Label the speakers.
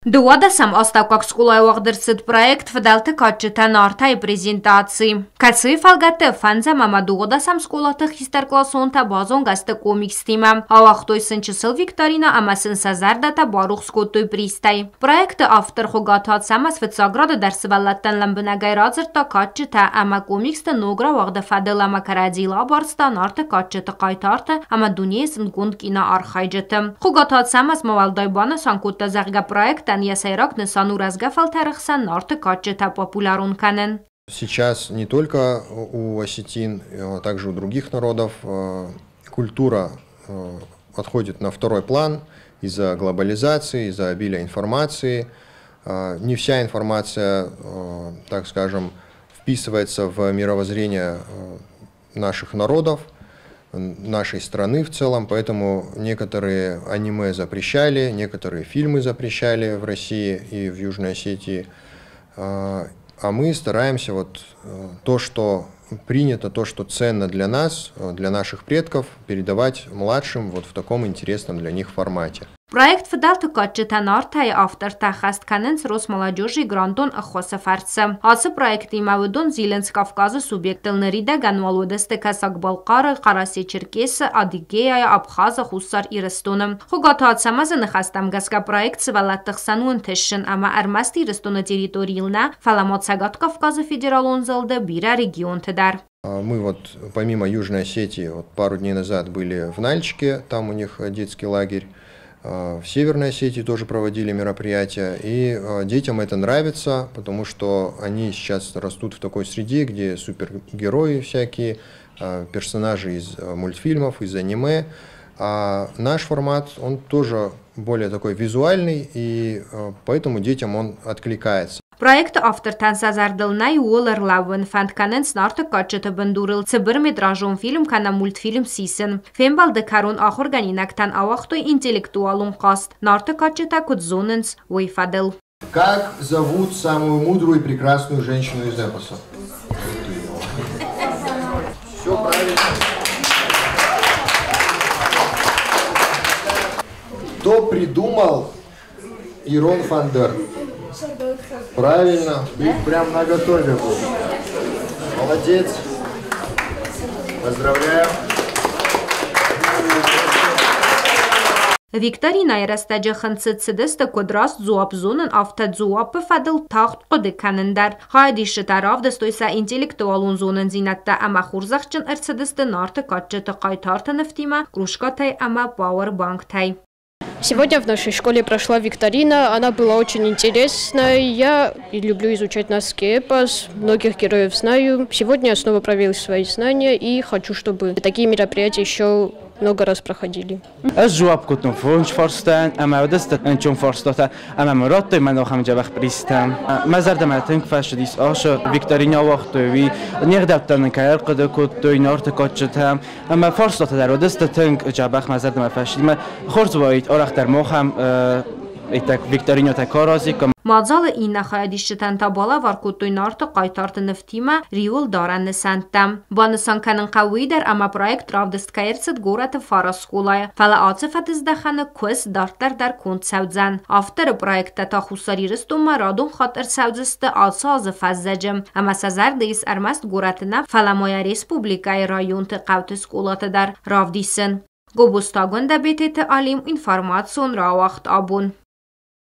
Speaker 1: Duodasam ostavkak skolai uaqdirsid proyekt fidalti kaçıtan artay prezentации. Каци фалгаты фанза мама дуодасам сколаты хистер классонта базон гасты комикстима. Авахтой сынчысыл викторина амасын сазардата барух скоттой пристай. Проекты автор хугатат самас фитсаграды дарсывалаттан ламбынагай разырта качыта ама комиксты ногра вағды фадылама карадила барстан арты качыты кайтарты ама дунесін гундкина архайжыты. Хугатат самас мавалдайбаны санкутта загга проект ясайрак несану разгафал тарихсан нарты качыта популярун канен.
Speaker 2: Сейчас не только у осетин, а также у других народов культура отходит на второй план из-за глобализации, из-за обилия информации. Не вся информация, так скажем, вписывается в мировоззрение наших народов, нашей страны в целом, поэтому некоторые аниме запрещали, некоторые фильмы запрещали в России и в Южной Осетии, а мы стараемся вот то, что принято, то, что ценно для нас, для наших предков, передавать младшим вот в таком интересном для них формате.
Speaker 1: Проект фидалты качытан артай автор тахаст каненс рос молодежи грантон ахосафарцы. Асы проекты мавудон Зиленс Кавказы субъектылнырида ганвалудесты касак Балқары, Қараси Черкесі, Адыгея, Абхаза, Хуссар Ирыстоны. Хугаты атсамазы нахастамгазга проект сывалаттық сануын тішін, ама армасты Ирыстоны территориялна Фаламот Сагат Кавказы федералон залды бира регион тыдар.
Speaker 2: Мы вот помимо Южной Осетии вот пару дней назад были в Нальчике, там у них детский лагерь. В Северной Осетии тоже проводили мероприятия, и детям это нравится, потому что они сейчас растут в такой среде, где супергерои всякие, персонажи из мультфильмов, из аниме. А наш формат, он тоже более такой визуальный, и поэтому детям он откликается.
Speaker 1: Проект автор тансазардылнай уолар лавын фантканен снарты качыты бандурыл цыбыр метражон фильм кана мультфильм сисен. Фембалды карун ахорганинактан авахтой интеллектуалун каст. Нарты качыта кудзоненс уйфадыл.
Speaker 2: Как зовут самую мудрую и прекрасную женщину из эпоса? Все правильно. Кто придумал Ирон Фандер? Правильно, ты прям наготове был. Молодец. Поздравляю.
Speaker 1: Викторина ирастаджа ханцыцыдысты кудрас зуапзунын авта зуапы фадыл тахт қуды канындар. Хайдиші таравды стойса интеллектуалун зонын зинатта ама хурзахчын ырцыдысты нарты качыты кайтарты нефтима, кружкатай ама пауэрбанктай.
Speaker 3: Сегодня в нашей школе прошла викторина, она была очень интересная. Я люблю изучать норский эпос, многих героев знаю. Сегодня я снова проверил свои знания и хочу, чтобы такие мероприятия еще много раз проходили.
Speaker 4: الجواب كنت نفونش فرستان أما ودست أنشون فرستاتا أما مرات من أخم جبخ بريستان ما زرد ما تنك فاش ديس آش فيكتورينا وقت وی نقدر نکرد قد کت اینارت کاتشتم أما فرستاتا در ودست تنك جبخ ما زرد ما فاش ما خورد واید آرخ در مخم ایتک ویکتورینیا تکارازی کم
Speaker 1: Мазалы инна хаядишчитан табала варкуттуй нарты кайтарты нефтима риул даран несантам. Банысан канын кавуидар ама проект равдыст каерцет гораты фарас скулая. Фала ацефат издаханы көз дарттар дар конт саудзан. Авторы проекта та хусариристума радун хатыр саудзысты алсазы фаззаджым. Ама сазар дейс армаст горатына фаламоя республикай районты қавты скулаты дар равдисын. Гобустагын да бететі алим информацион рауахт абун.